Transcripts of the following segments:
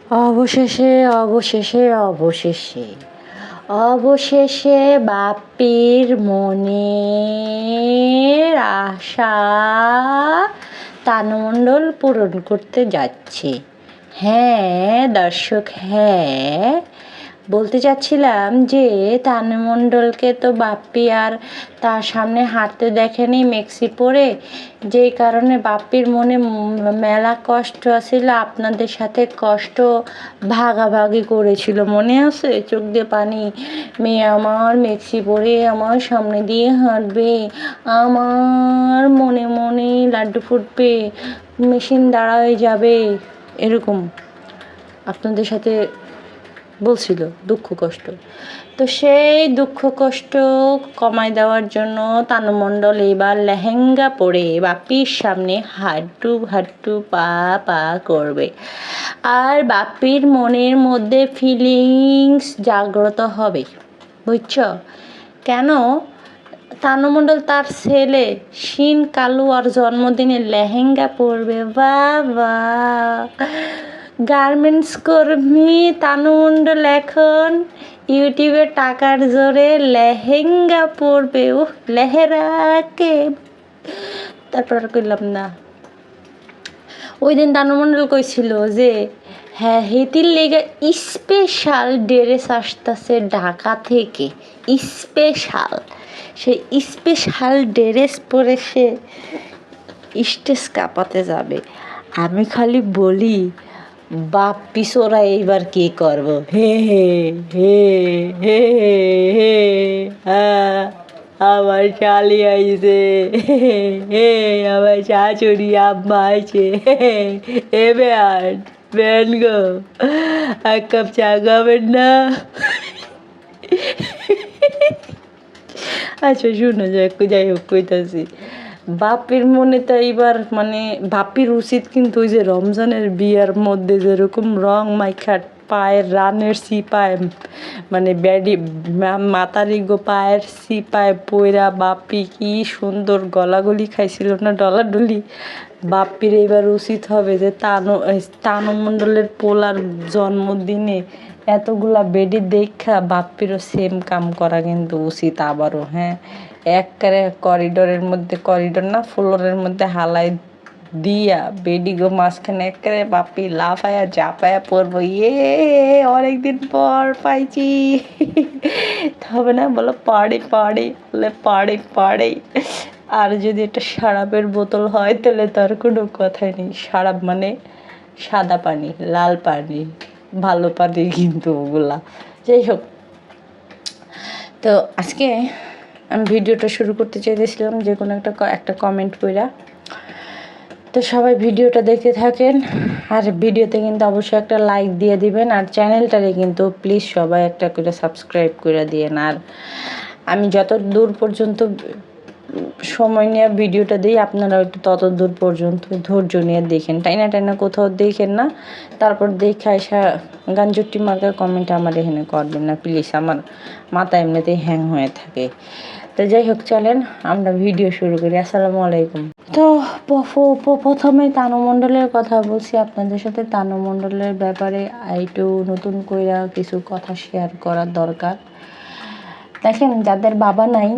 অবশেষে অবশেষে অবশেষে অবশেষে বাপ্পির মনের আশা তানু মণ্ডল পূরণ করতে যাচ্ছে। হ্যাঁ দর্শক, হ্যাঁ বলতে চাচ্ছিলাম যে তানু মণ্ডলকে তো বাপ্পি আর তার সামনে হাঁটতে দেখেনি মেক্সি পরে, যেই কারণে বাপ্পির মনে মেলা কষ্ট ছিল। আপনাদের সাথে কষ্ট ভাগাভাগি করেছিল, মনে আছে? চোখ দিয়ে পানি, মেয়ে আমার মেক্সি পরে আমার সামনে দিয়ে হাঁটবে, আমার মনে মনে লাড্ডু ফুটবে, মেশিন দাঁড়ায় যাবে, এরকম আপনাদের সাথে বলছিল দুঃখ কষ্ট। তো সেই দুঃখ কষ্ট কমায় দেওয়ার জন্য তানু মণ্ডল এবার লেহেঙ্গা পরে বাপ্পির সামনে হাঁটু হাঁটু পা পা করবে, আর বাপ্পির মনের মধ্যে ফিলিংস জাগ্রত হবে। বুঝছ কেন? তানু মণ্ডল তার ছেলে শিন কালু আর জন্মদিনে লেহেঙ্গা পরবে। বাবা, গার্মেন্টস কর্মী তানু মণ্ডল এখন ইউটিউবে টাকার জোরে লেহেঙ্গা পরবে। ও লেহেরাকে তারপর আর করলাম না। ওই দিন তানু মণ্ডল কইছিল যে হ্যাঁ হেতির লেগে স্পেশাল ড্রেস আসতেছে ঢাকা থেকে, স্পেশাল। সেই স্পেশাল ড্রেস পরে সে স্টেজ কাঁপাতে যাবে। আমি খালি বলি বাপ্পি সোরা এইবার কি করব? হে হে হে হে হে আমার শালি আইছে, হে আমার শাশুড়ি আম্মা আছে, এবে আর বেন গো এক কাপ চা খাবেন না? আচ্ছা শুনো, যাই হোক কইতাছি, বাপ্পির মনে তো এইবার মানে বাপ্পির উচিত কিন্তু ওই যে রমজানের বিয়ার মধ্যে যেরকম রং মাইখা পায়ের রানের সিপায় মানে মাতারি গো পায়ের সিপায় পইরা বাপ্পি কি সুন্দর গলাগলি খাইছিল না ডলাডলি। বাপ্পির এবার উচিত হবে যে তানু মণ্ডলের পোলার জন্মদিনে এতগুলা বেডি দেখা বাপ্পিরও সেম কাম করা কিন্তু উচিত আবারও। হ্যাঁ, একবারে করিডোরের মধ্যে, করিডোর না ফ্লোরের মধ্যে হালাই দিয়া বেডিগো মাঝখানে একবারে বাপ্পি লাফায়া জাপায়া পড়বো। অনেকদিন পর পাইছি। হবে না বলো? পাড়ে পাড়ে বলে পাড়ে পাড়ে। আর যদি একটা শারাপের বোতল হয় তাহলে তার কোনো কথাই নেই। শারাপ মানে সাদা পানি, লাল পানি, ভালো পানি কিন্তু ওগুলা। যাই হোক, তো আজকে আমি ভিডিওটা শুরু করতে চাইতেছিলাম যে কোনো একটা কমেন্ট কইরা। তো সবাই ভিডিওটা দেখতে থাকেন, আর ভিডিওতে কিন্তু অবশ্যই একটা লাইক দিয়ে দিবেন, আর চ্যানেলটারে কিন্তু প্লিজ সবাই একটা করে সাবস্ক্রাইব করে দিয়েন। আর আমি যত দূর পর্যন্ত সময় নিয়ে ভিডিওটা দিই আপনারা একটু তত দূর পর্যন্ত ধৈর্য নিয়ে দেখেন, টাইনা কোথাও দেখেন না। তারপর দেখে আসা গাঞ্জুটি মার্কার কমেন্ট আমার এখানে করবেন না প্লিজ, আমার মাথা এমনিতেই হ্যাং হয়ে থাকে। তো যাই হোক, চলেন আমরা ভিডিও শুরু করি। আসসালামু আলাইকুম। তো প্রথমে তানু মণ্ডলের কথা বলছি আপনাদের সাথে। তানু মণ্ডলের ব্যাপারে একটু নতুন করে কিছু কথা শেয়ার করার দরকার। দেখেন, যাদের বাবা নাই,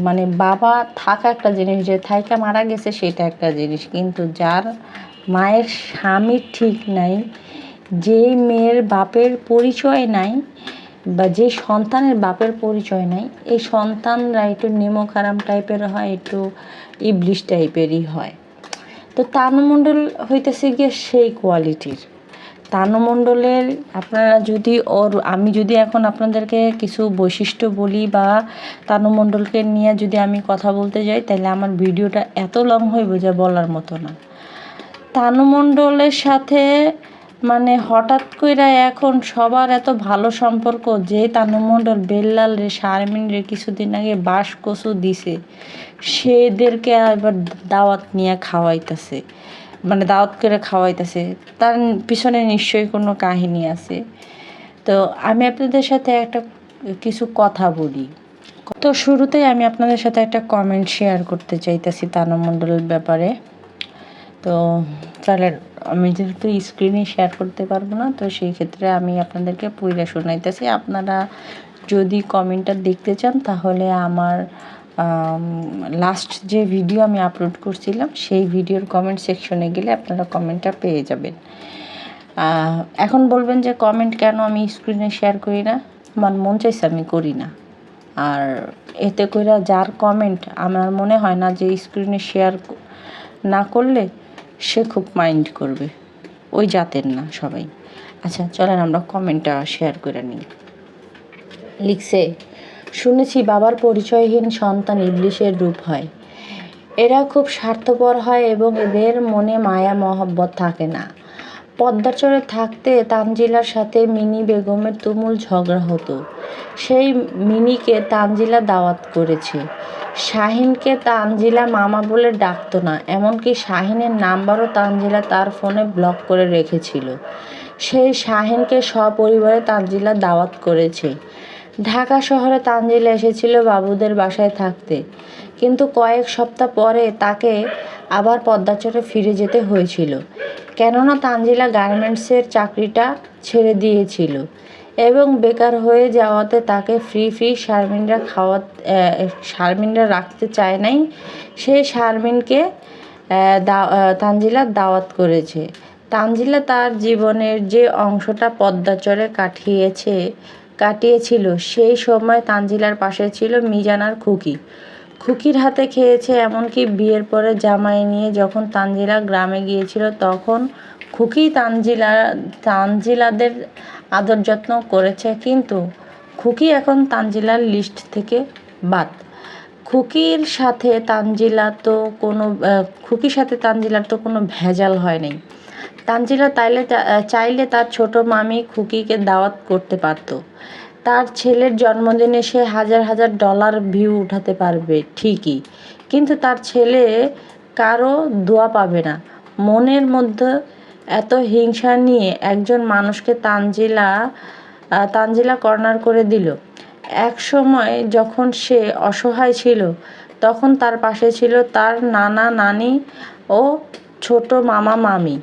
মানে বাবা থাকা একটা জিনিস, যে থাইকা মারা গেছে সেটা একটা জিনিস, কিন্তু যার মায়ের স্বামী ঠিক নাই, যেই মেয়ের বাপের পরিচয় নাই, বা যে সন্তানের বাপের পরিচয় নাই, এই সন্তানরা একটু নেমোখারাম টাইপের হয়, একটু ইবলিশ টাইপেরই হয়। তো তানু মণ্ডল হইতেছে গিয়ে সেই কোয়ালিটির। তানু মণ্ডলের আপনারা যদি আমি যদি এখন আপনাদেরকে কিছু বৈশিষ্ট্য বলি বা তানু মণ্ডলকে নিয়ে যদি আমি কথা বলতে যাই, তাহলে আমার ভিডিওটা এত লং হইব যা বলার মতো না। তানু মণ্ডলের সাথে মানে হঠাৎ করে এখন সবার এত ভালো সম্পর্ক যে তানু মণ্ডল বেল্লাল রে, শারমিন রে কিছুদিন আগে বাঁশ কচু দিছে, সেদেরকে এবার দাওয়াত নিয়ে খাওয়াইতেছে, মানে দাওয়াত করে খাওয়াইতেছে। তার পিছনে নিশ্চয়ই কোনো কাহিনী আছে। তো আমি আপনাদের সাথে কিছু কথা বলি। তো শুরুতেই আমি আপনাদের সাথে একটা কমেন্ট শেয়ার করতে চাইতেছি তানু মণ্ডলের ব্যাপারে। তো তাহলে আমি যেহেতু স্ক্রিনে শেয়ার করতে পারবো না, তো সেই ক্ষেত্রে আমি আপনাদেরকে পড়ে শোনাইতেছি। আপনারা যদি কমেন্টটা দেখতে চান তাহলে আমার লাস্ট যে ভিডিও আমি আপলোড করছিলাম সেই ভিডিওর কমেন্ট সেকশনে গেলে আপনারা কমেন্টটা পেয়ে যাবেন। এখন বলবেন যে কমেন্ট কেন আমি স্ক্রিনে শেয়ার করি না? আমার মন চাইছে আমি করি না। আর এতে করে যার কমেন্ট আমার মনে হয় না যে স্ক্রিনে শেয়ার না করলে সে খুব মাইন্ড করবে, ওই জাতের না সবাই। আচ্ছা চলেন আমরা কমেন্টটা শেয়ার করে নিই। লিখছে, শুনেছি বাবার পরিচয়হীন সন্তান ইবলিশের রূপ হয়। এরা খুব স্বার্থপর হয় এবং এদের মনে মায়া মহব্বত থাকে না। পদ্মাচরে থাকতে তানজিলার সাথে মিনি বেগমের তুমুল ঝগড়া হতো। সেই মিনিকে তানজিলা দাওয়াত করেছে। শাহিনকে তানজিলা মামা বলে ডাকতো না, এমনকি শাহিনের নাম্বারও তানজিলা তার ফোনে ব্লক করে রেখেছিল। সেই শাহিনকে সপরিবারে তানজিলা দাওয়াত করেছে। ঢাকা শহরে তানজিলা এসেছিল বাবুদের বাসায় থাকতে, কিন্তু কয়েক সপ্তাহ পরে তাকে আবার পদ্মাচরে ফিরে যেতে হয়েছিল, কেননা তানজিলা গার্মেন্টসের চাকরিটা ছেড়ে দিয়েছিল এবং বেকার হয়ে যাওয়াতে তাকে ফ্রি শারমিনরা রাখতে চায় নাই। সেই শারমিনকে তানজিলা দাওয়াত করেছে। তানজিলা তার জীবনের যে অংশটা পদ্মাচরে কাটিয়েছিল সেই সময় তানজিলার পাশে ছিল মিজানার খুকি। খুকির হাতে খেয়েছে, এমনকি বিয়ের পরে জামাই নিয়ে যখন তানজিলা গ্রামে গিয়েছিল তখন খুকি তানজিলাদের আদর যত্ন করেছে, কিন্তু খুকি এখন তানজিলার লিস্ট থেকে বাদ। খুকির সাথে তানজিলার তো কোনো ভেজাল হয় নাই। তানজিলা চাইলে তার ছোট মামি খুকিকে দাওয়াত করতে পারত। তার ছেলের জন্মদিনে সে হাজার হাজার ডলার ভিউ উঠাতে পারবে ঠিকই, কিন্তু তার ছেলে কারো দোয়া পাবে না। মনের মধ্যে এত হিংসা নিয়ে একজন মানুষকে তানজিলা কর্নার করে দিল। এক সময় যখন সে অসহায় ছিল তখন তার পাশে ছিল তার নানা নানি ও ছোট মামা মামি।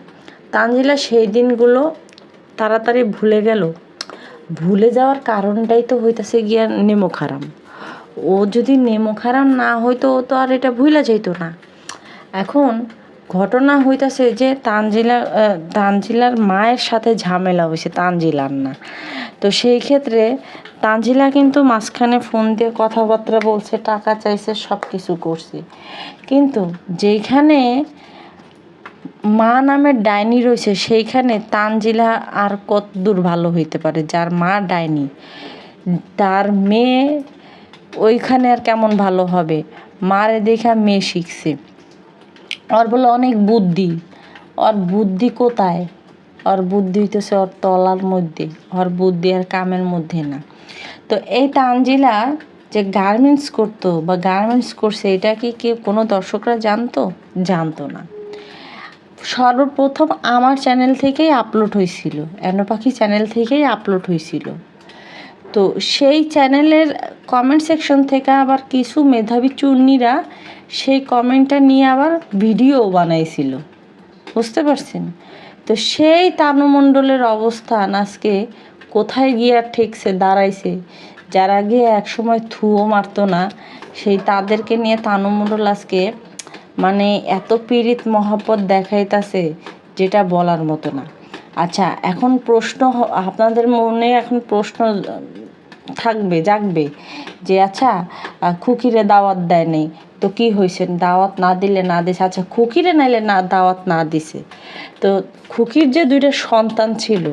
তানজিলা সেই দিনগুলো তাড়াতাড়ি ভুলে যাওয়ার কারণটাই তো হইতাছে গিয়া নেমো খারাম। ও যদি নেমো খারাম না হইতো ও তো আর এটা ভুলে যাইতো না। এখন ঘটনা হইতাছে যে তানজিলার মায়ের সাথে ঝামেলা হয়েছে, তানজিলার না। তো সেই ক্ষেত্রে তানজিলা কিন্তু মাঝখানে ফোন দিয়ে কথাবার্তা বলছে, টাকা চাইছে, সব কিছু করছে, কিন্তু যেখানে মা নামের ডাইনি রয়েছে সেইখানে তানজিলা আর কত দূর ভালো হইতে পারে? যার মা ডাইনি, তার মেয়ে ওইখানে আর কেমন ভালো হবে? মারে দেখা মেয়ে শিখছে। ওর বলে অনেক বুদ্ধি, ওর বুদ্ধি কোথায়? ওর বুদ্ধি হইতেছে ওর তলার মধ্যে, ওর বুদ্ধি আর কামের মধ্যে না। তো এই তানজিলা যে গার্মেন্টস করছে, এটা কি কেউ কোনো দর্শকরা জানতো না। সর্বপ্রথম আমার চ্যানেল থেকেই আপলোড হয়েছিল, এনো পাখি চ্যানেল থেকেই আপলোড হয়েছিল। তো সেই চ্যানেলের কমেন্ট সেকশন থেকে আবার কিছু মেধাবী চুন্নিরা সেই কমেন্টটা নিয়ে আবার ভিডিও বানাইছিল, বুঝতে পারছেন? তো সেই তানু মণ্ডলের অবস্থান আজকে কোথায় গিয়ে ঠেকছে দাঁড়াইছে। যারা গিয়ে একসময় থুও মারতো না, সেই তাদেরকে নিয়ে তানু মণ্ডল আজকে মানে এত পীড়িত মহব্বত দেখাইতাছে যেটা বলার মতো না। আচ্ছা, এখন আপনাদের মনে এখন প্রশ্ন জাগবে যে আচ্ছা খুকিরে দাওয়াত দেয় নাই তো কি হয়েছে? দাওয়াত না দিলে না দিছে, আচ্ছা খুকিরে নাইলে না দাওয়াত না দিছে, তো খুকির যে 2টা সন্তান ছিল,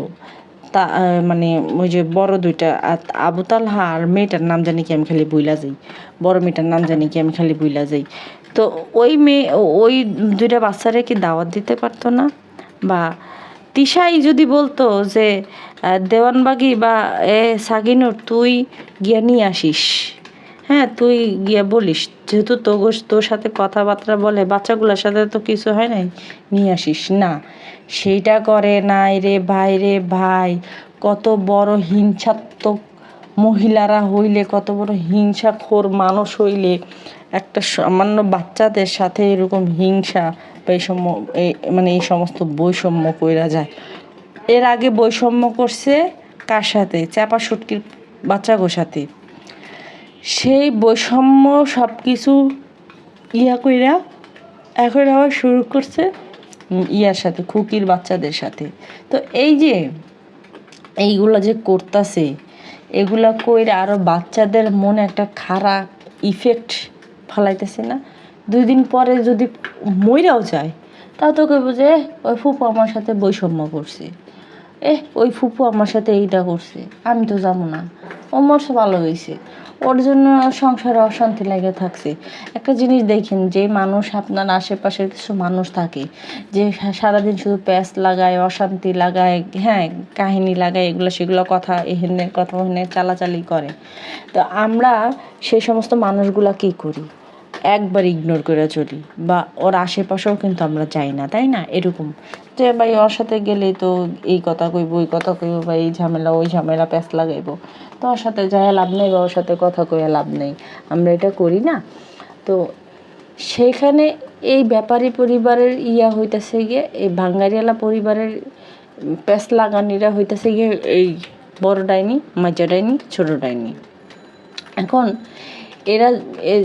তা মানে ওই যে বড় 2টা আবু তালহা আর মেয়েটার নাম জানি কি আমি খালি ভুইলা যাই, বড় মেয়েটার নাম জানি কি আমি খালি ভুইলা যাই। তো ওই 2টা বাচ্চারে কি দাওয়াত দিতে পারতো না? বা তিশাই যদি বলতো যে দেওয়ানবাগি বা সাগিনুর তুই গিয়া নিয়ে আসিস, হ্যাঁ তুই গিয়া বলিস, যেহেতু তোর সাথে কথাবার্তা বলে, বাচ্চাগুলোর সাথে তো কিছু হয় নাই, নিয়ে আসিস না, সেইটা করে নাই রে ভাই। কত বড় হিংসাত্মক মহিলারা হইলে, কত বড় হিংসাখোর মানুষ হইলে একটা সামান্য বাচ্চাদের সাথে এরকম হিংসা বৈষম্য মানে এই সমস্ত বৈষম্য কইরা যায়। এর আগে বৈষম্য করছে কার সাথে? চাপা শুটকির বাচ্চাগোর সাথে। সেই বৈষম্য সব কিছু ইয়া কইরা এখন আবার শুরু করছে ইয়ার সাথে, খুকির বাচ্চাদের সাথে। তো এই যে এইগুলা যে করতাছে, এগুলা কইরা আরও বাচ্চাদের মনে একটা খারাপ ইফেক্ট ফেলাইতেছে না? 2 দিন পরে যদি মইরাও যায়, তাও তো কইব যে ওই ফুপু আমার সাথে বৈষম্য করছে, ওই ফুপু আমার সাথে এইটা করছে, আমি তো যাবো না, ও মরছে ভালো হয়েছে, ওর জন্য সংসারে অশান্তি লেগে থাকছে। একটা জিনিস দেখেন, যে মানুষ আপনার আশেপাশের কিছু মানুষ থাকে যে সারাদিন শুধু প্যাঁচ লাগায়, অশান্তি লাগায়, হ্যাঁ কাহিনী লাগায়, এগুলো সেগুলো কথা এখানে কথা ওখানে চালাচালি করে। তো আমরা সেই সমস্ত মানুষগুলা কী করি? একবার ইগনোর করে চলি, বা ওর আশেপাশেও কিন্তু আমরা যাই না, তাই না? এরকম যে ভাই ওর সাথে গেলেই তো এই কথা কইব, ওই কথা কইব, বা এই ঝামেলা ওই ঝামেলা প্যাঁচ লাগাইব, তো ওর সাথে যায় লাভ নেই, বা ওর সাথে কথা কইয়া লাভ নেই, আমরা এটা করি না? তো সেইখানে এই ব্যাপারী পরিবারের ইয়া হইতেছে গিয়ে, এই ভাঙ্গারিয়ালা পরিবারের প্যাঁচ লাগানিরা হইতেছে গিয়ে এই বড় ডাইনি, মাঝা ডাইনি, ছোটো ডাইনি। এখন এরা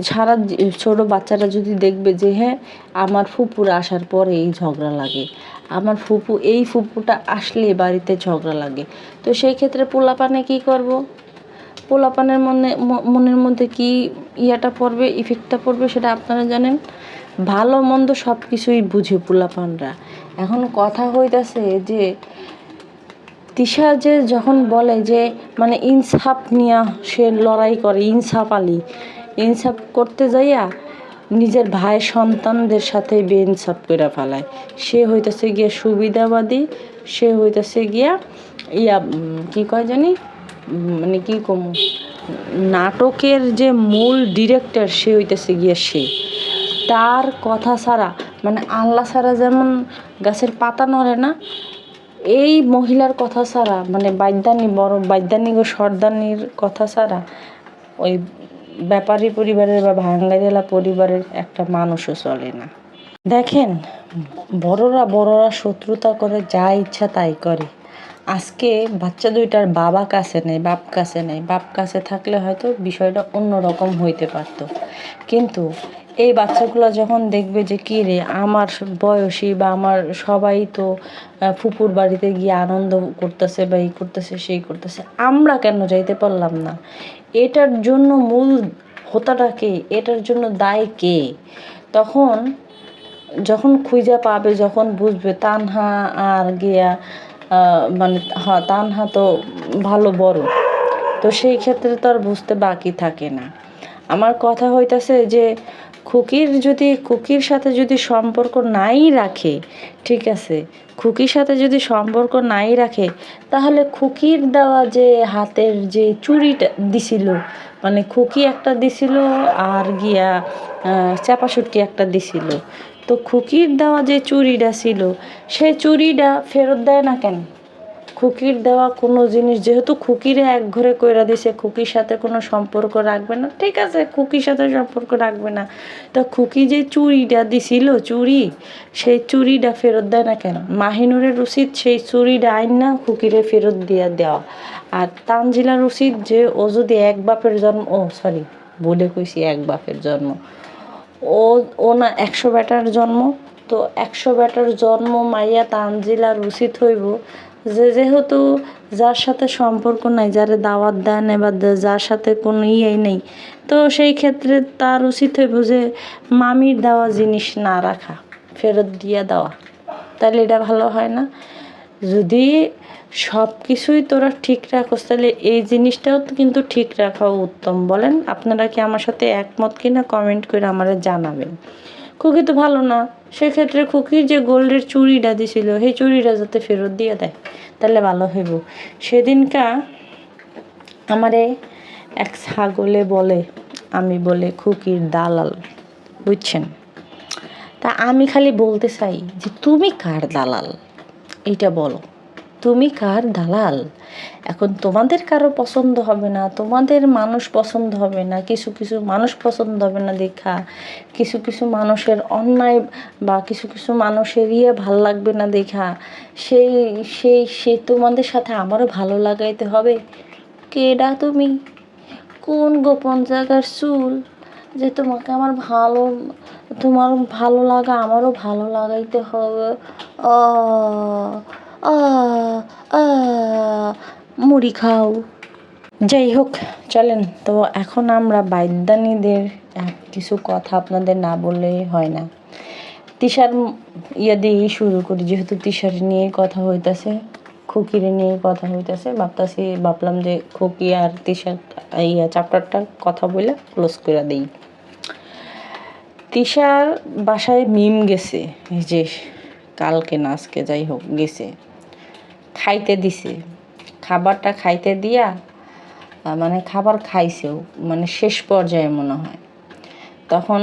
সারা ছোটো বাচ্চারা যদি দেখবে যে হ্যাঁ আমার ফুপুর আসার পরে এই ঝগড়া লাগে, আমার ফুপু এই ফুপুটা আসলে বাড়িতে ঝগড়া লাগে, তো সেই ক্ষেত্রে পোলাপানে কী করব? পোলাপানের মনের মধ্যে কি ইয়াটা পড়বে, ইফেক্টটা পড়বে, সেটা আপনারা জানেন। ভালো মন্দ সব কিছুই বুঝে পোলাপানরা। এখন কথা হইতাছে যে তিশা যে যখন বলে যে মানে ইনসাফ নিয়ে সে লড়াই করে, ইনসাফ করতে যাইয়া নিজের ভাই সন্তানদের সাথে বেইনসাফ করে ফেলায়। সে হইতেছে গিয়া সুবিধাবাদী, সে হইতেছে গিয়া ইয়া কি কয় জানি, মানে কি কম, নাটকের যে মূল ডিরেক্টর সে হইতেছে গিয়া সে। তার কথা ছাড়া, মানে আল্লাহ ছাড়া যেমন গাছের পাতা নড়ে না, এই মহিলার কথা ছাড়া, মানে বড় বাদ্যানিক ও সর্দানির কথা ছাড়া ওই ব্যাপারী পরিবারের বা ভাঙ্গারিয়ালা পরিবারের একটা মানুষও চলে না। দেখেন, বড়রা শত্রুতা করে, যা ইচ্ছা তাই করে। আজকে বাচ্চা দুইটার বাবা কাছে নেই, বাপ কাছে থাকলে হয়তো বিষয়টা অন্যরকম হইতে পারত। কিন্তু এই বাচ্চাগুলো যখন দেখবে যে কী রে, আমার বয়সী বা আমার সবাই তো ফুপুর বাড়িতে গিয়ে আনন্দ করতেছে, বা এই করতেছে সেই করতেছে, আমরা কেন যাইতে পারলাম না? এটার জন্য মূল হোতাটা কে? এটার জন্য দায় কে? তখন যখন খুঁজে পাবে, যখন বুঝবে তানহা আর গিয়া মানে তানহা তো ভালো বড়, তো সেই ক্ষেত্রে তো আর বুঝতে বাকি থাকে না। আমার কথা হইতাছে যে খুকির সাথে যদি সম্পর্ক নাই রাখে, ঠিক আছে, খুকির সাথে যদি সম্পর্ক নাই রাখে, তাহলে খুকির দেওয়া যে হাতের যে চুড়িটা দিছিল, মানে খুকি একটা দিছিল আর গিয়া চাপা শুটকি একটা দিছিল, তো খুকির দেওয়া যে চুড়িটা ছিল, সেই চুড়িটা ফেরত দেয় না কেন? খুকির দেওয়া কোনো জিনিস যেহেতু খুকিরে এক ঘরে কইরা দিছে, খুকির সাথে কোনো সম্পর্ক রাখবে না, ঠিক আছে, খুকির সাথে সম্পর্ক রাখবে না, তো খুকি যে চুড়িটা দিছিল, সেই চুড়িটা ফেরত দেয় না কেন? মাহিনুরের উচিত সেই চুড়িটা আইন না খুকিরে ফেরত দিয়ে দেওয়া। আর তানজিলার উচিত যে ও যদি এক বাপের জন্ম, বলে কইছি এক বাপের জন্ম, ও না 100 বেটার জন্ম, তো 100 বেটার জন্ম মাইয়া তানজিলার উচিত হইব যে যেহেতু যার সাথে সম্পর্ক নাই, যারে দাওয়াত দেয় না, বা যার সাথে কোনো ইয়েই নেই, তো সেই ক্ষেত্রে তার উচিত হইব যে মামির দেওয়া জিনিস না রাখা, ফেরত দিয়ে দেওয়া। তাহলে এটা ভালো হয় না? যদি সব কিছুই তোরা ঠিক রাখোস, তাহলে এই জিনিসটাও কিন্তু ঠিক রাখা উত্তম। বলেন আপনারা কি আমার সাথে একমত কিনা? কমেন্ট করে আমাদের জানাবেন। খুকি তো ভালো না, সেক্ষেত্রে খুকির যে গোল্ডের চুড়িটা দিছিল, সেই চুড়িটা যাতে ফেরত দিয়ে দেয়, তাহলে ভালো হইব। সেদিনকা আমারে এক ছাগলে বলে, আমি বলে খুকির দালাল, বুঝছেন? তা আমি খালি বলতে চাই যে তুমি কার দালাল এইটা বলো। তুমি কার দালাল? এখন তোমাদের কারো পছন্দ হবে না, তোমাদের মানুষ পছন্দ হবে না, কিছু কিছু মানুষ পছন্দ হবে না দেখা, কিছু কিছু মানুষের অন্যায় বা কিছু কিছু মানুষের ভাল লাগবে না দেখা, সেই সেই তোমাদের সাথে আমারও ভালো লাগাইতে হবে? কেডা তুমি? কোন গোপন জায়গার চুল যে তোমাকে আমার তোমার ভালো লাগা আমারও ভালো লাগাইতে হবে? আ আ আ মুড়ি খাও। যাই হোক, চলেন তো এখন আমরা বাগদানীদের কিছু কথা আপনাদের না বললে হয় না। তিশার দিয়েই শুরু করি, যেহেতু তিশার নিয়ে কথা হইতাছে, খুকিরে নিয়ে কথা হইতাছে, ভাবলাম যে খুকি আর তিশার চ্যাপ্টারটা কথা বলে ক্লোজ করে দিই। তিশার বাসায় মিম গেছে, এই যে কালকে না আজকে যাই হোক গেছে, খাইতে দিছে। খাবারটা খাইতে দিয়া মানে খাবার খাইছেও, মানে শেষ পর্যায়ে মনে হয়। তখন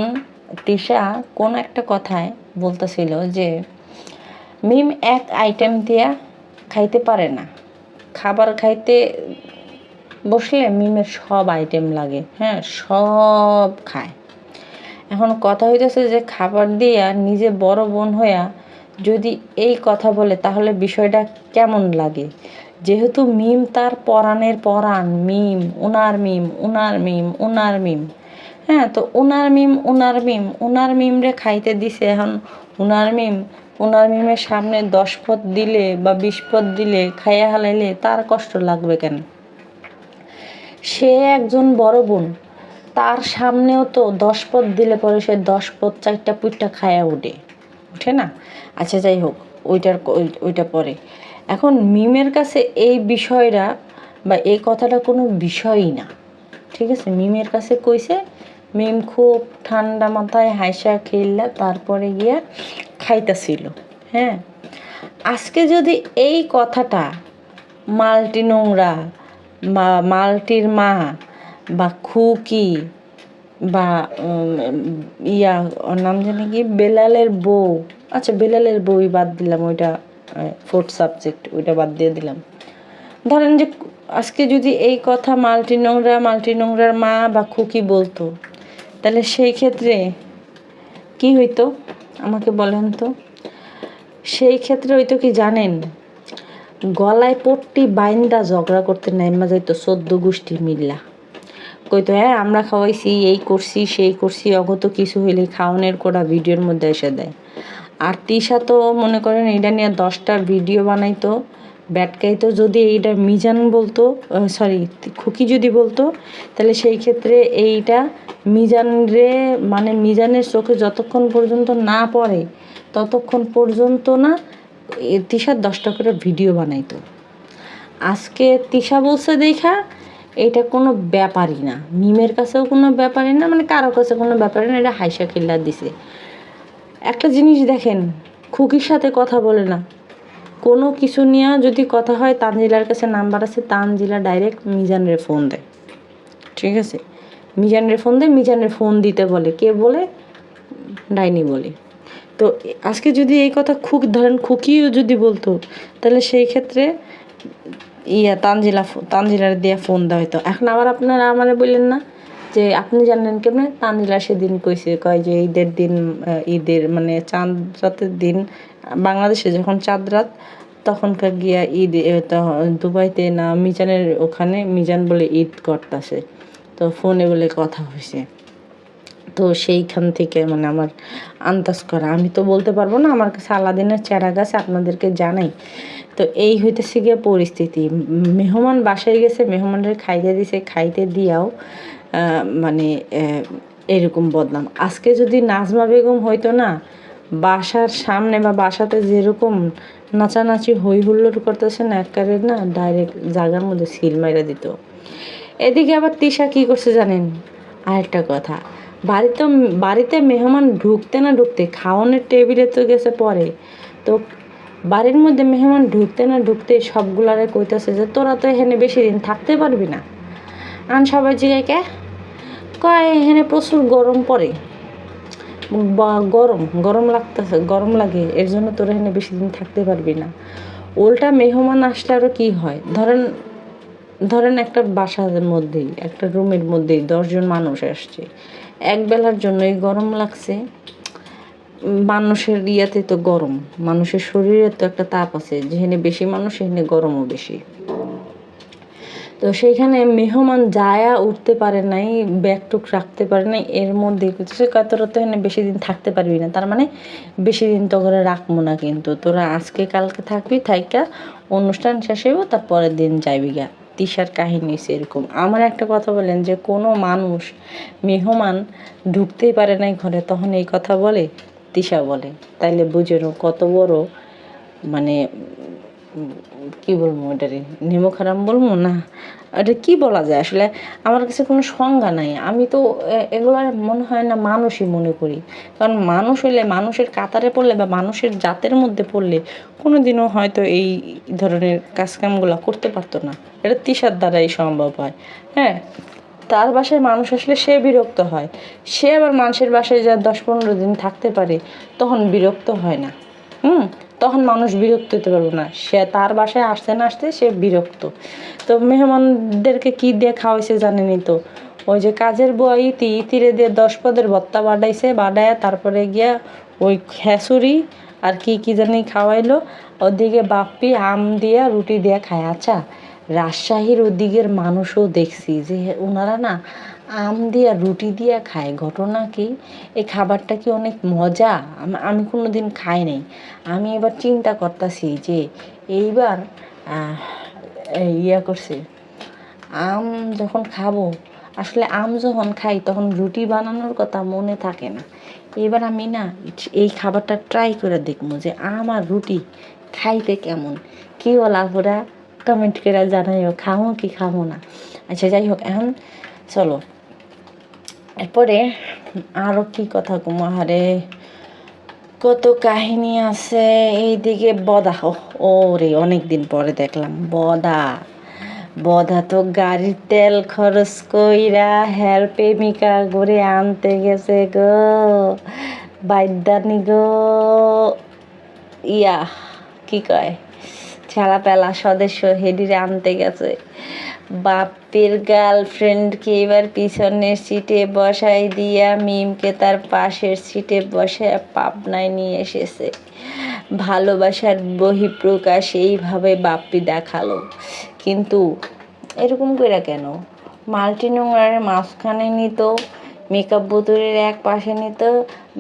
তিশা কোন একটা কথায় বলতেছিল যে মিম এক আইটেম দিয়া খাইতে পারে না, খাবার খাইতে বসলে মিমের সব আইটেম লাগে, হ্যাঁ সব খায়। এখন কথা হইতেছে যে খাবার দিয়া নিজে বড় বোন হইয়া যদি এই কথা বলে তাহলে বিষয়টা কেমন লাগে। যেহেতু মিম তার পরাণের পরাণ, মিম উনার মিম উনার মিম উনার মিম, হ্যাঁ তো উনার মিম রে খাইতে দিছে। এখন উনার মিমের সামনে 10 পদ দিলে বা 20 পদ দিলে খাইয়া হালাইলে তার কষ্ট লাগবে কেন? সে একজন বড় বোন, তার সামনেও তো 10 পদ দিলে পরে সে 10 পদ 4টা পুইটটা খায়া উঠে না? আচ্ছা যাই হোক, ওইটা পরে। এখন মিমের কাছে এই বিষয়টা বা এই কথাটা কোনো বিষয়ই না, ঠিক আছে? মিমের কাছে কইছে, মিম খুব ঠান্ডা মাথায় হাইসা খেললা তারপরে গিয়া খাইতেছিল, হ্যাঁ। আজকে যদি এই কথাটা মালটি নোংরা বা মালটির মা বা খুকি বা ওর নাম জানি কি, বেলালের বউ, আচ্ছা বেলালের বউই বাদ দিলাম, ওইটা 4th সাবজেক্ট, ওইটা বাদ দিয়ে দিলাম। ধরেন যে আজকে যদি এই কথা মালটি নোংরার মা বা খুকি বলতো, তাহলে সেই ক্ষেত্রে কি হইতো আমাকে বলেন তো? সেই ক্ষেত্রে হইতো কি জানেন? গলায় পট্টি বাইন্দা ঝগড়া করতে নাইমা যাইতো 14 গোষ্ঠী মিল্লা, কইতো হ্যাঁ আমরা খাওয়াইছি, এই করছি সেই করছি, অগত কিছু হইলে খাওয়ানোর কোটা ভিডিওর মধ্যে এসে দেয়। আর তিশা তো মনে করেন এটা নিয়ে 10টা ভিডিও বানাইতো, ব্যাটকাইতো। যদি এইটা মিজান বলতো, সরি খুকি যদি বলতো, তাহলে সেই ক্ষেত্রে এইটা মিজানের চোখে যতক্ষণ পর্যন্ত না পড়ে ততক্ষণ পর্যন্ত না তিশার 10টা করে ভিডিও বানাইতো। আজকে তিশা বলছে দেখা এটা কোনো ব্যাপারই না, মিমের কাছেও কোনো ব্যাপারই না, মানে কারো কাছে কোনো ব্যাপারই না, এটা হাইসা খেল্লা দিছে। একটা জিনিস দেখেন, খুকির সাথে কথা বলে না, কোনো কিছু নিয়ে যদি কথা হয়, তানজিলার কাছে নাম্বার আছে, তানজিলা ডাইরেক্ট মিজানের ফোন দেয়, ঠিক আছে? মিজানের ফোন দিতে বলে, কে বলে? ডাইনি বলে। তো আজকে যদি এই কথা ধরেন খুকিও যদি বলতো, তাহলে সেই ক্ষেত্রে তানজিলার দিয়ে ফোন দেওয়া হইতো। এখন আবার আপনারা আমারে বললেন না যে আপনি জানেন কেমনে? তানজিলা সেদিন কয় যে ঈদের মানে চাঁদ রাতের দিন বাংলাদেশে যখন চাঁদ রাত, তখনকার গিয়া দুবাইতে না মিজানের ওখানে, মিজান বলে ঈদ করতেছে, তো ফোনে বলে কথা হয়েছে। তো সেইখান থেকে মানে আমার আন্দাজ করা, আমি তো বলতে পারবো না, আমার কাছে আলাদিনের চেরা গাছ আপনাদেরকে জানাই। তো এই হইতেছে গিয়ে পরিস্থিতি। মেহমান বাসায় গেছে, মেহমানদের খাইতে দিছে, খাইতে দিয়াও মানে এরকম বদনাম। আজকে যদি নাজমা বেগম হইতো না, বাসার সামনে বা বাসাতে যেরকম নাচানাচি হই হুল্লোড় করতেছে না, একবারে না ডাইরেক্ট জায়গার মধ্যে সিল মাইরা দিত। এদিকে আবার তিশা কী করছে জানেন? আরেকটা কথা, বাড়িতে মেহমান ঢুকতে খাওয়ানোর টেবিলে তো গেছে পরে, তো বাড়ির মধ্যে মেহমান ঢুকতে সবগুলারে কইতেছে যে তোরা তো এখানে বেশি দিন থাকতে পারবি না। সবাই জিগায় কয় এখানে প্রচুর গরম পড়ে, গরম লাগে, এর জন্য তোরা এখানে বেশি দিন থাকতে পারবি না। উল্টা মেহমান আসলে আরও কী হয়, ধরেন ধরেন একটা বাসার মধ্যেই, একটা রুমের মধ্যেই 10 জন মানুষ আসছে, এক বেলার জন্যই গরম লাগছে। মানুষের ইয়াতে তো গরম, মানুষের শরীরে তো একটা তাপ আছে, যেখানে বেশি মানুষ সেখানে গরমও বেশি। তো সেইখানে মেহমান যায়া উঠতে পারে নাই, ব্যাগটুক রাখতে পারে নাই, এর মধ্যে কিছু তোরা তো এখানে বেশি দিন থাকতে পারবি না, তার মানে বেশি দিন তো করে রাখবো না, কিন্তু তোরা আজকে কালকে থাকবি, থাইকা অনুষ্ঠান শেষ হইব তার পরের দিন যাইবি গা। তিশার কাহিনী এরকম। আমার একটা কথা বলেন, যে কোনো মানুষ মেহমান ঢুকতেই পারে নাই ঘরে, তখন এই কথা বলে? তিশা বলে। তাইলে বুঝেনো কত বড়, মানে কি বলবো ওটারে, নেমো খারাপ বলবো না, এটা কি বলা যায় আসলে, আমার কাছে কোনো সংজ্ঞা নাই। আমি তো এগুলো মনে হয় না মানুষই মনে করি, কারণ মানুষ হইলে, মানুষের কাতারে পড়লে বা মানুষের জাতের মধ্যে পড়লে কোনো দিনও হয়তো এই ধরনের কাজকামগুলো করতে পারতো না। এটা তিশার দ্বারাই সম্ভব হয়। হ্যাঁ, তার বাসায় মানুষ আসলে সে বিরক্ত হয়, সে আবার মানুষের বাসায় যা 10-15 দিন থাকতে পারে, তখন বিরক্ত হয় না। তখন মানুষ বিরক্ত হতে পারবে না, সে তার বাসায় আসতে না আসতে সে বিরক্ত। তো মেহমানদেরকে কি দিয়ে খাওয়াইছে জানেনি তো, ওই যে কাজের বুয়া ইতিরে দিয়ে 10 পদের ভর্তা বাড়াইছে, বাড়ায় তারপরে গিয়া ওই খেসুরি আর কি কি জানি খাওয়াইলো। ওদিকে বাপ্পি আম দিয়া রুটি দিয়া খায়। আচ্ছা, রাজশাহীর ওদিকের মানুষও দেখছি যে ওনারা না আম দিয়া রুটি দিয়া খায়, ঘটনা কি? এই খাবারটা কি অনেক মজা? আমি কোনো দিন খাই নাই। আমি এবার চিন্তা করতেছি যে এইবার ইয়া করছে, আম যখন খাবো, আসলে আম যখন খাই তখন রুটি বানানোর কথা মনে থাকে না। এবার আমি না এই খাবারটা ট্রাই করে দেখবো যে আম আর রুটি খাইতে কেমন। কি বলা পুরা কমেন্ট করে জানাইও, খাবো কি খাবো না। আচ্ছা যাই হোক, এখন চলো এরপরে আরও কি কথা কুমাহারে, কত কাহিনী আছে। এইদিকে বদা, ও রে অনেক দিন পরে দেখলাম বদা। বদা তো গাড়ির তেল খরচ কইরা হের প্রেমিকা ঘুরে আনতে গেছে গো, বাইদানি গো, ইয়া কি কয়, ছেঁড়া পেলা সদস্য হেডিরে আনতে গেছে। বাপ্পির গার্লফ্রেন্ডকে এবার পিছনের সিটে বসাই দিয়া মিমকে তার পাশের সিটে বসে পাবনায় নিয়ে এসেছে। ভালোবাসার বহিঃপ্রকাশ এইভাবে বাপ্পি দেখালো। কিন্তু এরকম করে কেন? মাল্টি নোংরার মাঝখানে নিত, মেকআপ বোতলের এক পাশে নিত,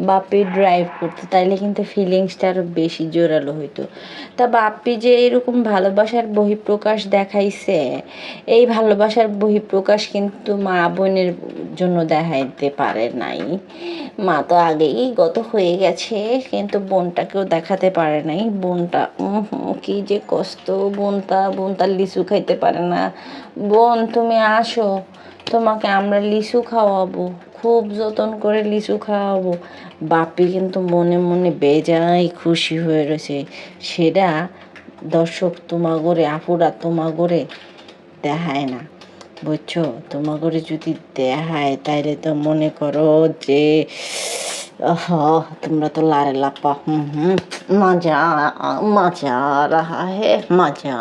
বাপ্পি ড্রাইভ করতো, তাইলে কিন্তু ফিলিংসটা আরও বেশি জোরালো হইতো। তা বাপ্পি যে এরকম ভালোবাসার বহিঃপ্রকাশ দেখাইছে, এই ভালোবাসার বহিঃপ্রকাশ কিন্তু মা বোনের জন্য দেখাইতে পারে নাই। মা তো আগেই গত হয়ে গেছে, কিন্তু বোনটাকেও দেখাতে পারে নাই। বোনটা কি যে কষ্ট, বোনটা লিচু খাইতে পারে না। বোন তুমি আসো, তোমাকে আমরা লিচু খাওয়াবো, খুব যত্ন করে লিচু খাওয়াবো। বাপি কিন্তু মনে মনে বেজায় খুশি হয়ে রয়েছে। সেটা দর্শক তোমাগরে, আপুরা তোমাগরে দেখায় না, বুঝছো? তোমাগরে যদি দেখায় তাইলে তো মনে করো যে তোমরা তো লারে লাপা, মজা মজা রাহা হে মজা,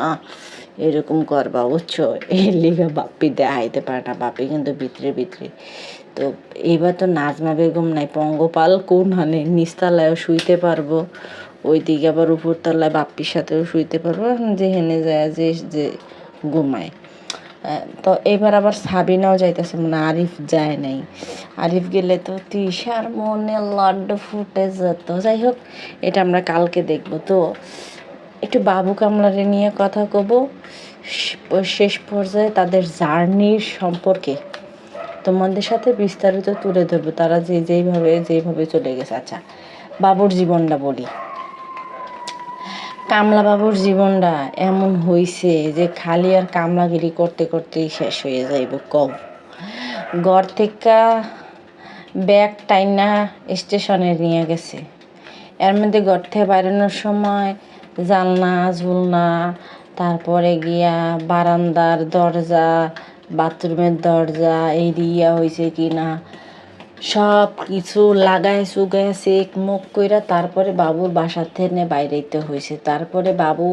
এরকম করবা, বুঝছো? এর লিগা বাপ্পি দেখাইতে পারে না। বাপ্পি কিন্তু ভিতরে ভিতরে। তো এবার তো নাজমা বেগম নাই, পঙ্গপাল কোন হানে নিচতলায়ও শুইতে পারবো, ওইদিকে আবার উপরতলায় বাপ্পির সাথেও শুইতে পারবো, যেখানে যায় যে ঘুমায়। তো এবার আবার সাবিনাও যাইতেছে, মানে আরিফ যায় নাই। আরিফ গেলে তো তিশার মনে লাড্ডু ফুটে যেত। যাই হোক, এটা আমরা কালকে দেখব। তো একটু বাবু কামলারে নিয়ে কথা কব, শেষ পর্যায়ে তাদের জার্নির সম্পর্কে তোমাদের সাথে বিস্তারিত তুলে ধরবো, তারা যেইভাবে চলে গেছে। আচ্ছা, বাবুর জীবনটা বলি। কামলা বাবুর জীবনটা এমন হইছে যে খালি আর কামলাগিরি করতে করতেই শেষ হয়ে যাইব। ঘর থেকে ব্যাগ টাইনা স্টেশনে নিয়ে গেছে, এর মধ্যে ঘর থেকে বেরোনোর সময় জানলা ঝুলনা, তারপরে গিয়া বারান্দার দরজা, বাথরুমের দরজা এই দিয়া হয়েছে কি না সব কিছু লাগায় চুগায় চেক মুখ কইরা তারপরে বাবুর বাসার থেকে বাইরেতে হয়েছে। তারপরে বাবু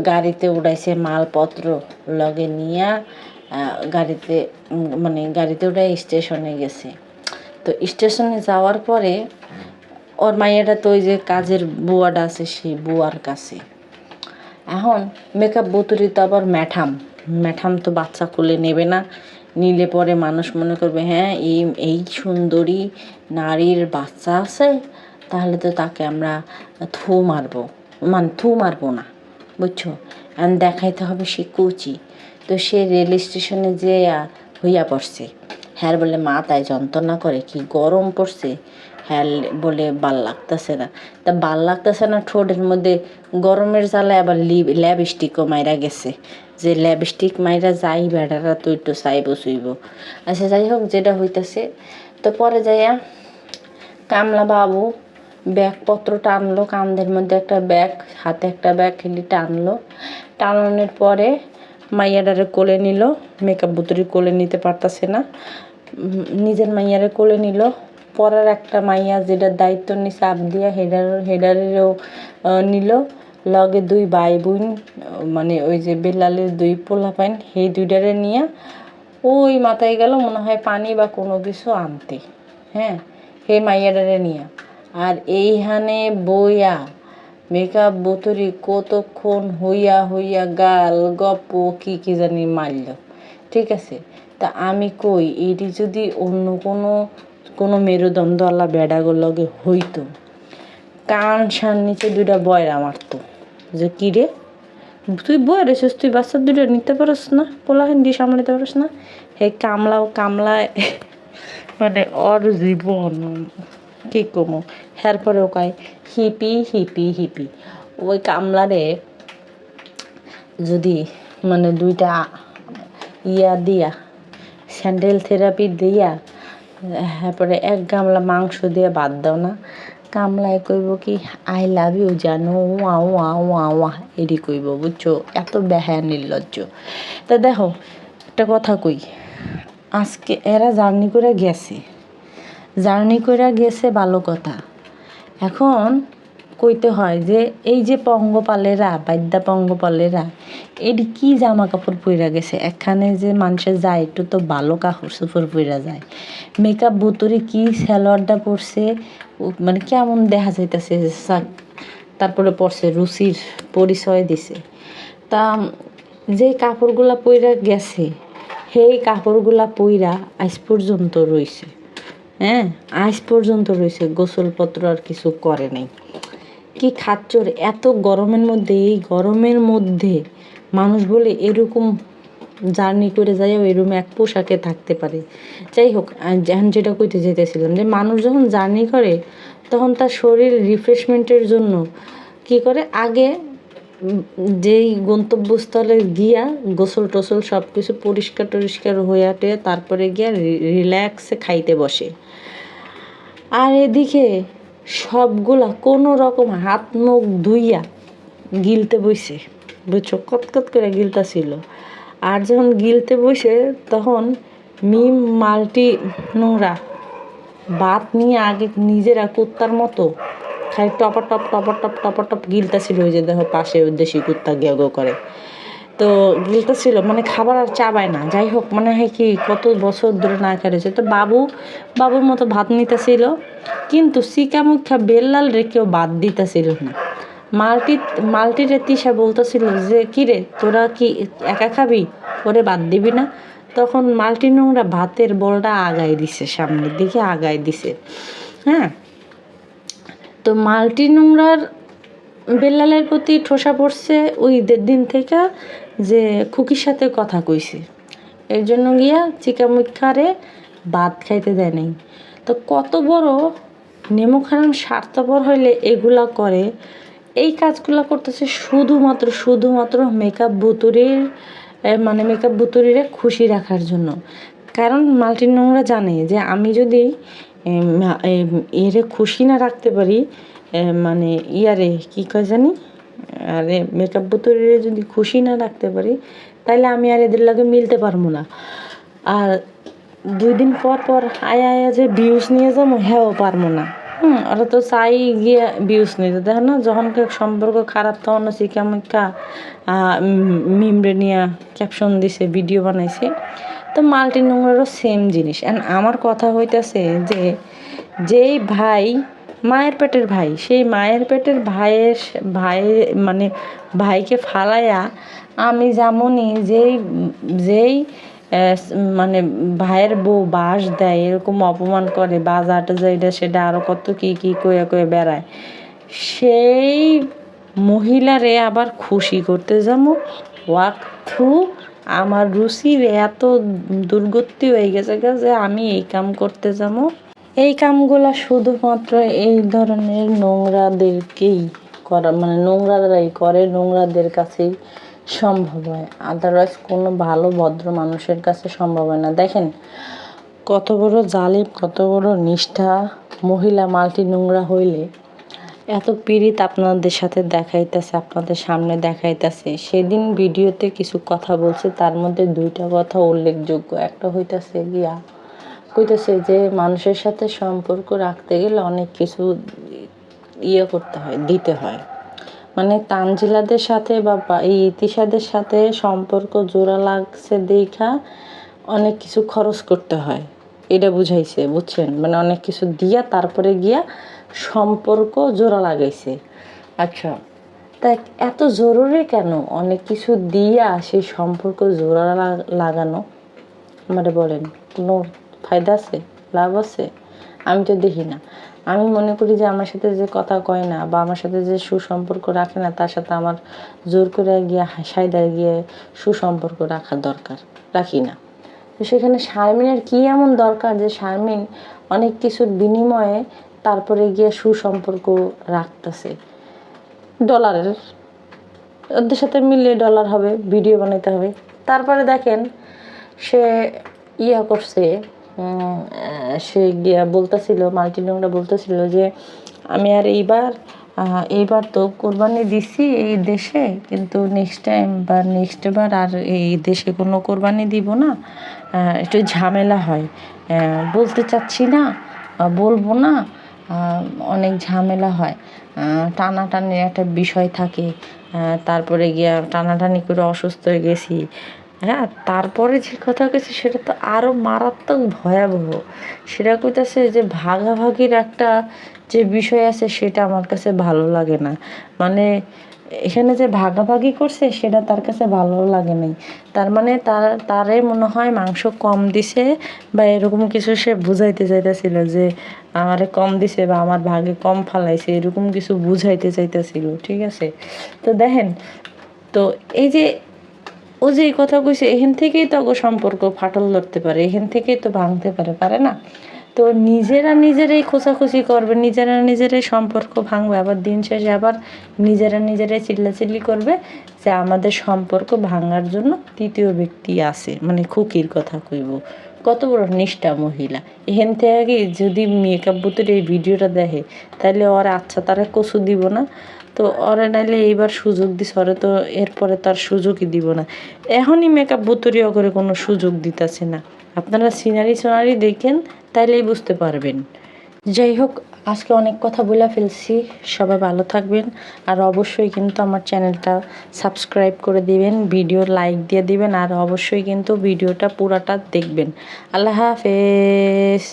গাড়িতে উঠাইছে মালপত্র লগে নিয়া গাড়িতে মানে গাড়িতে উঠাই স্টেশনে গেছে। তো স্টেশনে যাওয়ার পরে ওর মাইয়াটা তো ওই যে কাজের বুয়াটা আছে সেই বুয়ার কাছে। এখন মেকআপ বোতুরি তো আবার ম্যাঠাম তো বাচ্চা কোলে নেবে না, নিলে পরে মানুষ মনে করবে হ্যাঁ এই সুন্দরী নারীর বাচ্চা আছে, তাহলে তো তাকে আমরা থু মারবো না, বুঝছো? এখন দেখাইতে হবে সে কুচি। তো সে রেল স্টেশনে যেয়ে হইয়া পড়ছে, হ্যাঁ বলে মাথায় যন্ত্রণা করে, কি গরম পড়ছে, হ্যাঁ বলে ভাল লাগতেছে না। তা ভাল লাগতেছে না ঠোঁটের মধ্যে গরমের জ্বালায় আবার ল্যাপস্টিকও মাইরা গেছে, যে ল্যাপস্টিক মাইরা যাই বেড়ারা তো একটু চাইব চুইব। আচ্ছা যাই হোক, যেটা হইতেছে, তো পরে যাইয়া কামলা বাবু ব্যাগপত্র টানলো, কাঁধের মধ্যে একটা ব্যাগ, হাতে একটা ব্যাগ খেলি টানানোর পরে মাইয়াডারে কোলে নিল। মেকআপ বুতুরি কোলে নিতে পারতাছে না, নিজের মাইয়ারে কোলে নিল। পরের একটা মাইয়া যেটার দায়িত্ব নিছে আপ দিয়া হেডারেরও নিল। লগে 2 ভাই বোন, মানে ওই যে বেলালের 2 পোলাপাইন, সেই 2টারে নিয়ে ওই মাথায় গেল মনে হয় পানি বা কোনো কিছু আনতে, হ্যাঁ হে মাইয়াডারে নিয়ে। আর এইখানে বইয়া মেকআপ বোতরি কতক্ষণ হইয়া গাল গপ্প কি জানি মারল, ঠিক আছে? তা আমি কই এটি যদি অন্য কোনো মেরুদণ্ডওয়ালা বেড়াগুলো লগে হইতো, কান শান নিচে 2টা বয়রা মারতো, যে কী রে তুই বয়রে রেছিস, তুই বাচ্চা 2টা নিতে পারস না, পোলাহেন দিয়ে সামলাতে পারস না। হে কামলায় মানে ওর জীবন কি কমো। হ্যার পরে ও কয় হিপি। ওই কামলারে যদি মানে 2টা দিয়া স্যান্ডেল থেরাপি দিয়া তারপরে 1 গামলা মাংস দিয়ে ভাত দাও না, কামলায় কইব কি আই লাভ ইউ জানো, ওয়া এডি কইব, বুঝছো? এত বেহায়া নির্লজ্জ। তা দেখো একটা কথা কই, আজকে এরা জার্নি গেছে ভালো কথা। এখন কইতে হয় যে এই যে পঙ্গপালেরা এটি কি জামা কাপড় পইরা গেছে, এখানে যে মানুষের যায় একটু তো ভালো কাপড় চোপড় পইরা যায়। মেকআপ বোতরে কি সালোয়ারটা পরছে, মানে কেমন দেখা যাইতেছে, তারপরে পরছে রুচির পরিচয় দিছে। তা যে কাপড়গুলা পইরা গেছে সেই কাপড়গুলা পইরা আজ পর্যন্ত রইছে, গোসলপত্র আর কিছু করে নাই। কি খাচ্চর এত গরমের মধ্যে, এই গরমের মধ্যে মানুষ বলে এরকম জার্নি করে যাইও এরকম এক পোশাকে থাকতে পারে। যাই হোক, যেটা কইতে যেতেছিলাম যে মানুষ যখন জার্নি করে তখন তার শরীর রিফ্রেশমেন্টের জন্য কি করে, আগে যেই গন্তব্যস্থলে গিয়া গোসল টোসল সব কিছু পরিষ্কার হয়ে আটে তারপরে গিয়া রিল্যাক্সে খাইতে বসে। আর এদিকে সবগুলা কোনো রকম হাত মুখ ধুইয়া গিলতে বইছে, বুঝছো? কতকত করে গিলতাছিল। আর যখন গিলতে বসে তখন মাল্টি নোংরা ভাত নিয়ে আগে নিজেরা কুত্তার মতো খালি টপাটপ গিলতাছিল। ওই যে দেখো পাশে দেশি কুত্তা গেগো করে, তো গিলতাছিল, মানে খাবার আর চাবায় না। যাই হোক, মনে হয় কি কত বছর ধরে না খেয়েছে। তো বাবুর মতো ভাত নিতেছিল, কিন্তু চিকামুখা বেল্লাল রে কেউ বাদ দিতেছিল না। মাল্টিরে তিশা বলতেছিল যে কিরে তোরা কি একা খাবি, ওরে বাদ দিবি না? তখন মাল্টি নোংরা ভাতের বলটা সামনের দিকে আগায় দিছে, হ্যাঁ। তো মাল্টি নোংরার বেল্লালের প্রতি ঠোসা পড়ছে ওই ঈদের দিন থেকে, যে খুকির সাথে কথা কইছে, এর জন্য গিয়া চিকামুখারে ভাত খাইতে দেয় নাই। তো কত বড় নেমুখারাম স্বার্থপর হইলে এগুলা করে। এই কাজগুলো করতেছে শুধুমাত্র মেকআপ বুতুরিরে খুশি রাখার জন্য। কারণ মাল্টি নোংরা জানে যে আমি যদি এরে খুশি না রাখতে পারি, মানে ইয়ারে কি কয় জানি, আরে মেকআপ বুতুরিরে যদি খুশি না রাখতে পারি, তাইলে আমি আর এদের লাগে মিলতে পারবো না। আর 2 দিন পর আয়া যে ভিউজ নিয়ে যাবো, হ্যাঁও পারবো না। ওরা তো চাই গিয়ে ভিউজ নিতে, দেখো না যখন সম্পর্ক খারাপ তখন চিকামিকা মিমরে নিয়ে ক্যাপশন দিছে, ভিডিও বানাইছে। তো মাল্টি নোংরারও সেম জিনিস। অ্যান্ড আমার কথা হইতেছে যে যেই ভাই মায়ের পেটের ভাই, সেই মায়ের পেটের ভাই মানে ভাইকে ফালাইয়া আমি যেমনই যেই মানে ভাইয়ের বউ বাস দেয়, এরকম অপমান করে, বাজারটা যাইটা সেটা আরও কত কী কয়ে বেড়ায়, সেই মহিলারে আবার খুশি করতে যাবো। ওয়াক থ্রু আমার রুচির এত দুর্গতি হয়ে গেছে যে আমি এই কাম করতে যাবো। এই কামগুলো শুধুমাত্র এই ধরনের নোংরাদেরকেই করা, মানে নোংরারাই করে, নোংরাদের কাছেই সম্ভব হয়, আদারওয়াইজ কোনো ভালো ভদ্র মানুষের কাছে সম্ভব হয় না। দেখেন কত বড় জালিম, কত বড় নিষ্ঠা মহিলা মাল্টি নোংরা হইলে এত পীড়িত আপনাদের সাথে দেখাইতেছে, আপনাদের সামনে দেখাইতেছে। সেদিন ভিডিওতে কিছু কথা বলছে, তার মধ্যে 2টা কথা উল্লেখযোগ্য। একটা কইতেছে যে মানুষের সাথে সম্পর্ক রাখতে গেলে অনেক কিছু করতে হয়, দিতে হয়। মানে তানজিলাদের সাথে বা এই ইতিশাদের সাথে সম্পর্ক জোড়া লাগছে দেখা অনেক কিছু খরচ করতে হয়, এটা বুঝাইছে, বুঝছেন? মানে অনেক কিছু দিয়া তারপরে গিয়া সম্পর্ক জোড়া লাগাইছে। আচ্ছা, তা এত জরুরি কেন অনেক কিছু দিয়া সেই সম্পর্ক জোড়া লাগানো? আমারে বলেন, কোনো ফায়দা আছে, লাভ আছে? আমি তো দেখি না। আমি মনে করি যে আমার সাথে যে কথা কয় না বা আমার সাথে যে সুসম্পর্ক রাখে না, তার সাথে আমার জোর করে গিয়ে সাইডায় গিয়ে সুসম্পর্ক রাখার দরকার, রাখি না। তো সেখানে শারমিনের কী এমন দরকার যে শারমিন অনেক কিছুর বিনিময়ে তারপরে গিয়ে সুসম্পর্ক রাখতেছে? ডলারের, ওদের সাথে মিলে ডলার হবে, ভিডিও বানাইতে হবে। তারপরে দেখেন সে করছে, সে গিয়া বলতেছিল, মাল্টি নোংরা বলতেছিল যে আমি আর এইবার তো কোরবানি দিছি এই দেশে, কিন্তু নেক্সট টাইম বা নেক্সটবার আর এই দেশে কোনো কোরবানি দিব না, একটু ঝামেলা হয়, বলতে চাচ্ছি না, বলবো না, অনেক ঝামেলা হয়, টানাটানির একটা বিষয় থাকে, তারপরে গিয়া টানাটানি করে অসুস্থ হয়ে গেছি। হ্যাঁ, তারপরে যে কথা কইছে সেটা তো আরও মারাত্মক ভয়াবহ। সেটা কইতাছে যে ভাগাভাগির একটা যে বিষয় আছে সেটা আমার কাছে ভালো লাগে না। মানে এখানে যে ভাগাভাগি করছে সেটা তার কাছে ভালো লাগে নাই। তার মানে তারে মনে হয় মাংস কম দিছে বা এরকম কিছু সে বুঝাইতে চাইতেছিল যে আমারে কম দিছে বা আমার ভাগে কম ফালাইছে, এরকম কিছু বুঝাইতে চাইতেছিল, ঠিক আছে? তো দেখেন, তো এই যে ও যে এই কথা কইছে, এখান থেকেই তো সম্পর্ক ফাটল ধরতে পারে, এখান থেকেই তো ভাঙতে পারে না? তো নিজেরাই খোঁচাখুচি করবে, নিজেরাই সম্পর্ক ভাঙবে, আবার দিন শেষে আবার নিজেরাই চিল্লাচিল্লি করবে যে আমাদের সম্পর্ক ভাঙার জন্য 3য় ব্যক্তি আছে, মানে খুকির কথা কইব। কত বড় নিষ্ঠা মহিলা! এখান থেকে যদি মেকআপ বুতের এই ভিডিওটা দেখে তাহলে ওরা আচ্ছা তারা কচু দিব না? তো ওরে নাইলে এইবার সুযোগ দিস, ওরে তো এরপরে তার সুযোগই দিব না। এখনই মেকআপ বুতরিও করে কোনো সুযোগ দিতেছে না। আপনারা সিনারি দেখেন, তাইলেই বুঝতে পারবেন। যাই হোক, আজকে অনেক কথা বলে ফেলছি। সবাই ভালো থাকবেন, আর অবশ্যই কিন্তু আমার চ্যানেলটা সাবস্ক্রাইব করে দিবেন, ভিডিও লাইক দিয়ে দিবেন, আর অবশ্যই কিন্তু ভিডিওটা পুরাটা দেখবেন। আল্লাহ হাফেজ।